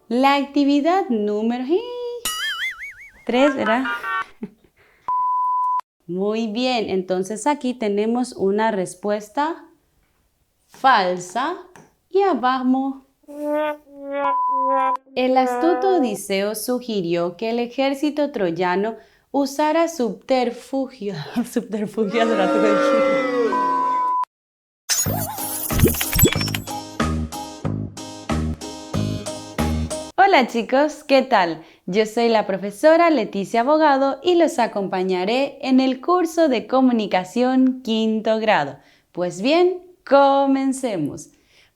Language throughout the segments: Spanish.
La actividad número 3, ¿verdad? Muy bien, entonces aquí tenemos una respuesta falsa y abajo. El astuto Odiseo sugirió que el ejército troyano usara subterfugio. Subterfugio durante. Hola chicos, ¿qué tal? Yo soy la profesora Leticia Abogado y los acompañaré en el curso de comunicación quinto grado. Pues bien, comencemos.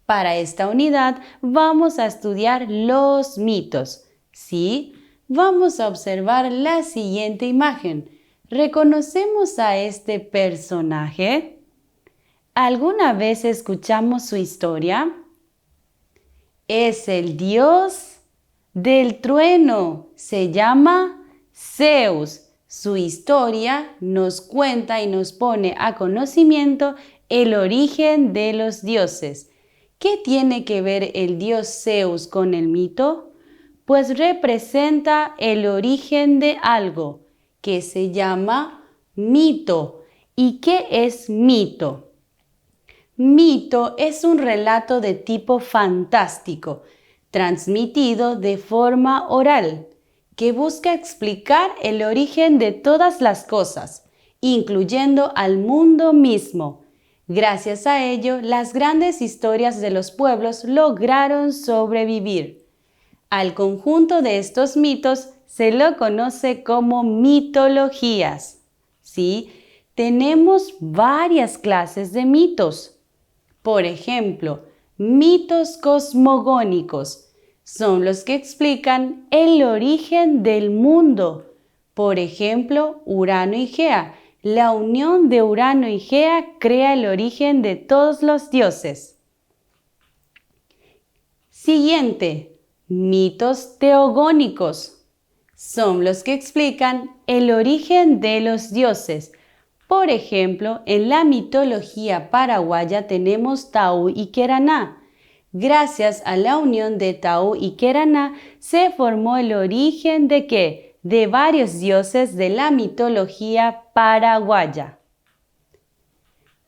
Para esta unidad vamos a estudiar los mitos. ¿Sí? Vamos a observar la siguiente imagen. ¿Reconocemos a este personaje? ¿Alguna vez escuchamos su historia? Es el dios del trueno, se llama Zeus. Su historia nos cuenta y nos pone a conocimiento el origen de los dioses. ¿Qué tiene que ver el dios Zeus con el mito? Pues representa el origen de algo que se llama mito. ¿Y qué es mito? Mito es un relato de tipo fantástico, transmitido de forma oral, que busca explicar el origen de todas las cosas, incluyendo al mundo mismo. Gracias a ello, las grandes historias de los pueblos lograron sobrevivir. Al conjunto de estos mitos se lo conoce como mitologías. ¿Sí? Tenemos varias clases de mitos. Por ejemplo, mitos cosmogónicos son los que explican el origen del mundo. Por ejemplo, Urano y Gea. La unión de Urano y Gea crea el origen de todos los dioses. Siguiente, mitos teogónicos. Son los que explican el origen de los dioses. Por ejemplo, en la mitología paraguaya tenemos Taú y Queraná. Gracias a la unión de Taú y Queraná se formó el origen ¿de qué? De varios dioses de la mitología paraguaya.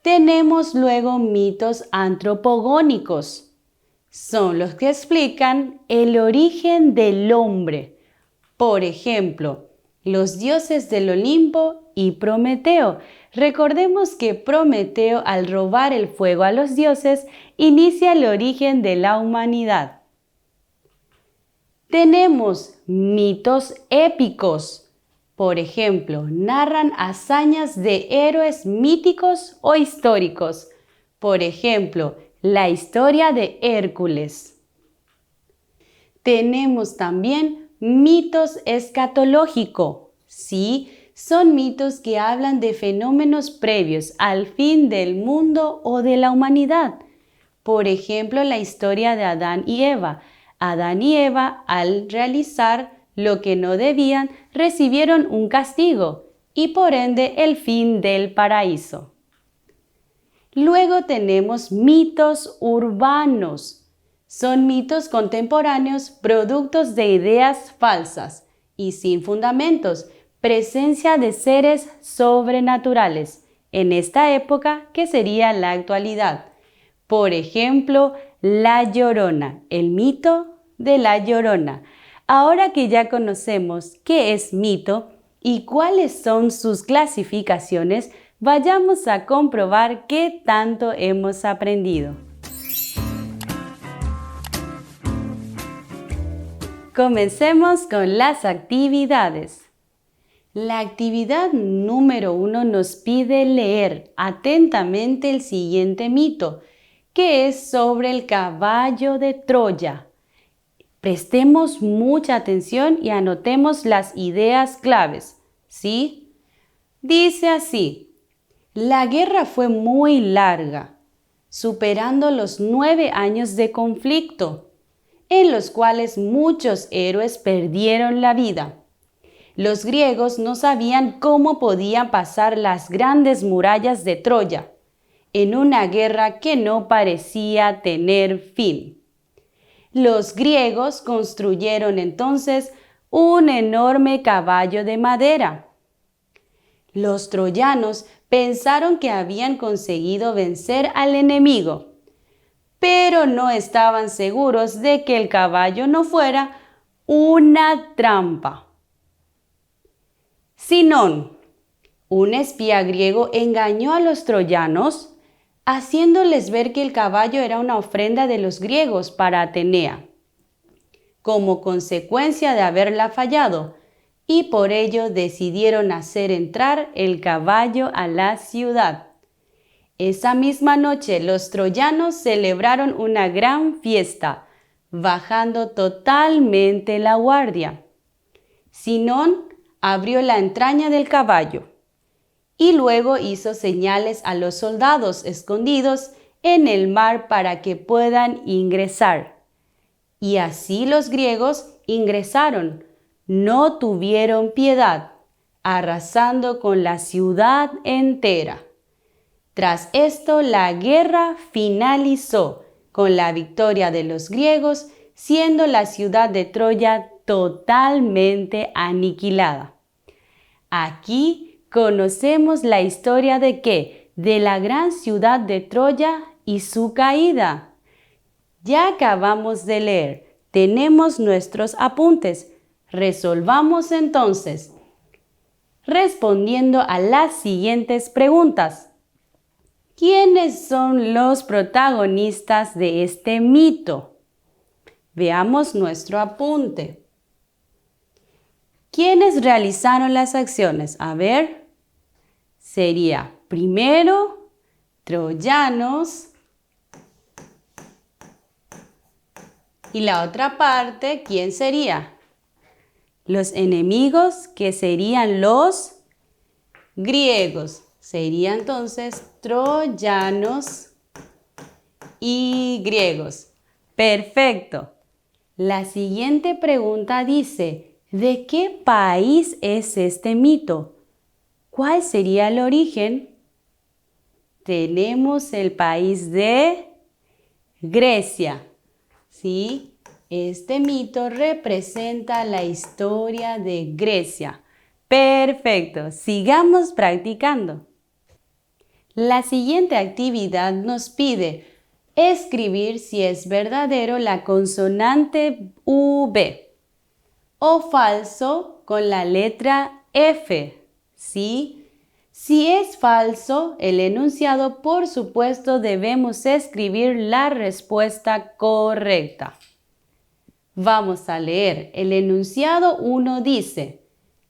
Tenemos luego mitos antropogónicos. Son los que explican el origen del hombre. Por ejemplo, los dioses del Olimpo y Prometeo. Recordemos que Prometeo, al robar el fuego a los dioses, inicia el origen de la humanidad. Tenemos mitos épicos. Por ejemplo, narran hazañas de héroes míticos o históricos. Por ejemplo, la historia de Hércules. Tenemos también mitos escatológicos. Sí, son mitos que hablan de fenómenos previos al fin del mundo o de la humanidad. Por ejemplo, la historia de Adán y Eva. Adán y Eva, al realizar lo que no debían, recibieron un castigo y por ende el fin del paraíso. Luego tenemos mitos urbanos. Son mitos contemporáneos, productos de ideas falsas y sin fundamentos, presencia de seres sobrenaturales, en esta época que sería la actualidad. Por ejemplo, La Llorona, el mito de La Llorona. Ahora que ya conocemos qué es mito y cuáles son sus clasificaciones, vayamos a comprobar qué tanto hemos aprendido. Comencemos con las actividades. La actividad número 1 nos pide leer atentamente el siguiente mito, que es sobre el caballo de Troya. Prestemos mucha atención y anotemos las ideas claves, ¿sí? Dice así: la guerra fue muy larga, superando los 9 años de conflicto, en los cuales muchos héroes perdieron la vida. Los griegos no sabían cómo podían pasar las grandes murallas de Troya. en una guerra que no parecía tener fin. Los griegos construyeron entonces un enorme caballo de madera. Los troyanos pensaron que habían conseguido vencer al enemigo, pero no estaban seguros de que el caballo no fuera una trampa. Sinón, un espía griego, engañó a los troyanos, haciéndoles ver que el caballo era una ofrenda de los griegos para Atenea, como consecuencia de haberla fallado, y por ello decidieron hacer entrar el caballo a la ciudad. Esa misma noche los troyanos celebraron una gran fiesta, bajando totalmente la guardia. Sinón abrió la entraña del caballo y luego hizo señales a los soldados escondidos en el mar para que puedan ingresar. Y así los griegos ingresaron, no tuvieron piedad, arrasando con la ciudad entera. Tras esto, la guerra finalizó con la victoria de los griegos, siendo la ciudad de Troya totalmente aniquilada. Aquí conocemos la historia de qué? De la gran ciudad de Troya y su caída. Ya acabamos de leer, tenemos nuestros apuntes. Resolvamos entonces, respondiendo a las siguientes preguntas. ¿Quiénes son los protagonistas de este mito? Veamos nuestro apunte. ¿Quiénes realizaron las acciones? A ver, sería primero troyanos y la otra parte, ¿quién sería? Los enemigos, que serían los griegos. Sería entonces troyanos y griegos. Perfecto. La siguiente pregunta dice, ¿de qué país es este mito? ¿Cuál sería el origen? Tenemos el país de Grecia. ¿Sí? Este mito representa la historia de Grecia. Perfecto. Sigamos practicando. La siguiente actividad nos pide escribir si es verdadero la consonante V o falso con la letra F, ¿sí? Si es falso el enunciado, por supuesto debemos escribir la respuesta correcta. Vamos a leer. El enunciado 1 dice: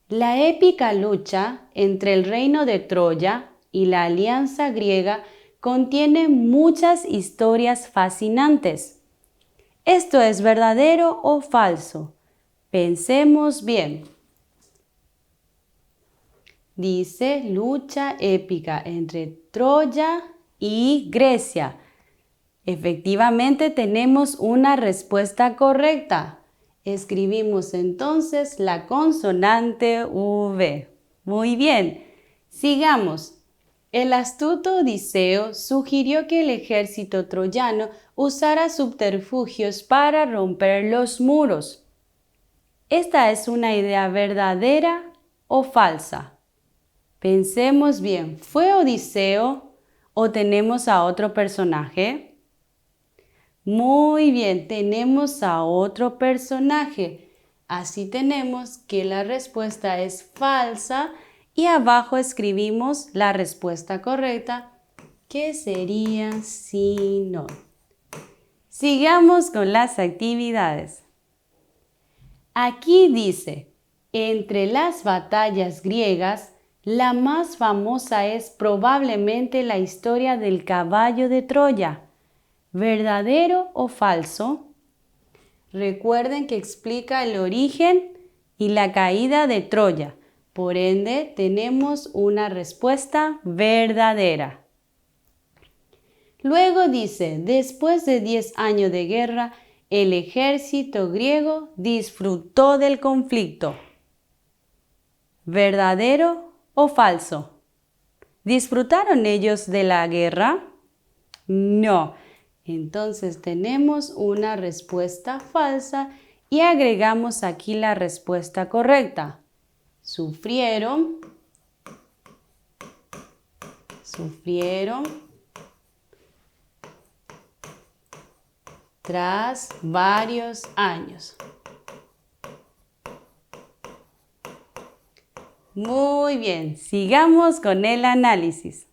la épica lucha entre el reino de Troya y la alianza griega contiene muchas historias fascinantes. ¿Esto es verdadero o falso? Pensemos bien. Dice lucha épica entre Troya y Grecia. Efectivamente tenemos una respuesta correcta. Escribimos entonces la consonante V. Muy bien. Sigamos. El astuto Odiseo sugirió que el ejército troyano usara subterfugios para romper los muros. ¿Esta es una idea verdadera o falsa? Pensemos bien, ¿fue Odiseo o tenemos a otro personaje? Muy bien, tenemos a otro personaje. Así tenemos que la respuesta es falsa y abajo escribimos la respuesta correcta, que sería Sinón. Sigamos con las actividades. Aquí dice, entre las batallas griegas, la más famosa es probablemente la historia del caballo de Troya. ¿Verdadero o falso? Recuerden que explica el origen y la caída de Troya. Por ende, tenemos una respuesta verdadera. Luego dice, después de 10 años de guerra, el ejército griego disfrutó del conflicto. ¿Verdadero o falso? ¿Disfrutaron ellos de la guerra? No. Entonces tenemos una respuesta falsa y agregamos aquí la respuesta correcta. Sufrieron tras varios años. Muy bien, sigamos con el análisis.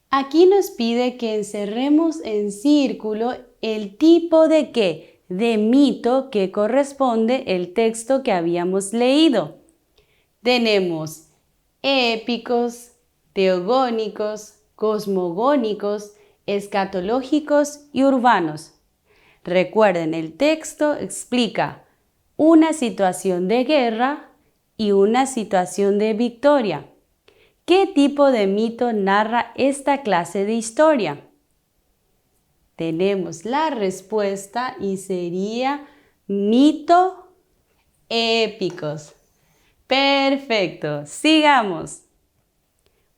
Aquí nos pide que encerremos en círculo el tipo de ¿qué? De mito que corresponde el texto que habíamos leído. Tenemos épicos, teogónicos, cosmogónicos, escatológicos y urbanos. Recuerden, el texto explica una situación de guerra y una situación de victoria. ¿Qué tipo de mito narra esta clase de historia? Tenemos la respuesta y sería mito épicos. Perfecto, sigamos.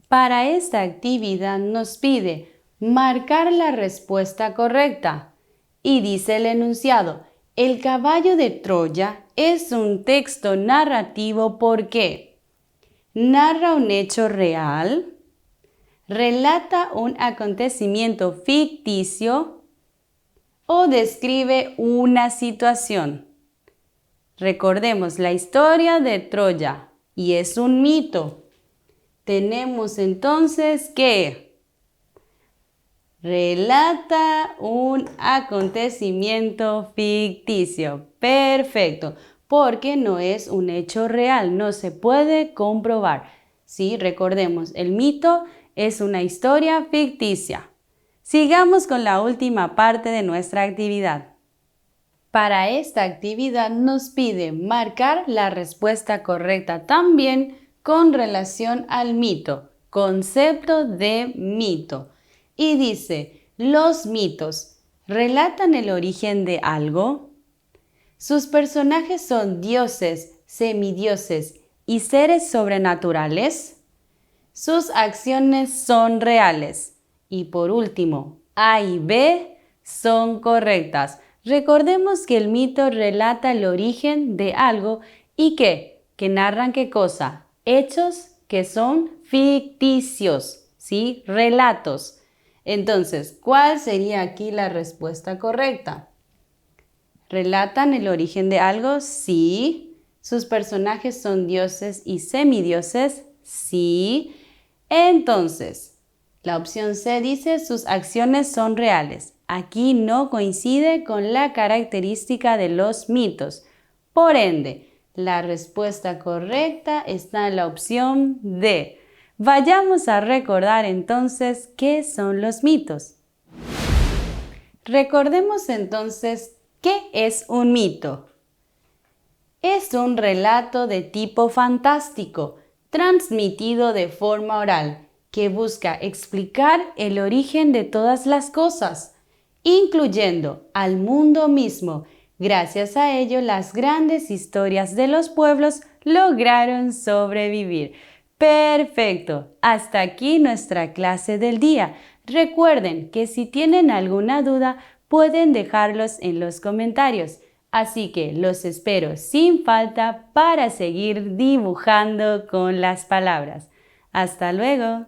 Para esta actividad nos pide marcar la respuesta correcta y dice el enunciado: el caballo de Troya es un texto narrativo porque narra un hecho real, relata un acontecimiento ficticio o describe una situación. Recordemos la historia de Troya y es un mito. Tenemos entonces que relata un acontecimiento ficticio. Perfecto, porque no es un hecho real, no se puede comprobar. Sí, recordemos, el mito es una historia ficticia. Sigamos con la última parte de nuestra actividad. Para esta actividad nos pide marcar la respuesta correcta también con relación al mito, concepto de mito. Y dice, los mitos relatan el origen de algo. Sus personajes son dioses, semidioses y seres sobrenaturales. Sus acciones son reales. Y por último, A y B son correctas. Recordemos que el mito relata el origen de algo y que narran ¿qué cosa? Hechos que son ficticios, ¿sí? Relatos. Entonces, ¿cuál sería aquí la respuesta correcta? ¿Relatan el origen de algo? Sí. ¿Sus personajes son dioses y semidioses? Sí. Entonces, la opción C dice sus acciones son reales. Aquí no coincide con la característica de los mitos. Por ende, la respuesta correcta está en la opción D. Vayamos a recordar entonces qué son los mitos. Recordemos entonces qué es un mito. Es un relato de tipo fantástico, transmitido de forma oral, que busca explicar el origen de todas las cosas, incluyendo al mundo mismo. Gracias a ello, las grandes historias de los pueblos lograron sobrevivir. Perfecto, hasta aquí nuestra clase del día. Recuerden que si tienen alguna duda, pueden dejarlos en los comentarios. Así que los espero sin falta para seguir dibujando con las palabras. ¡Hasta luego!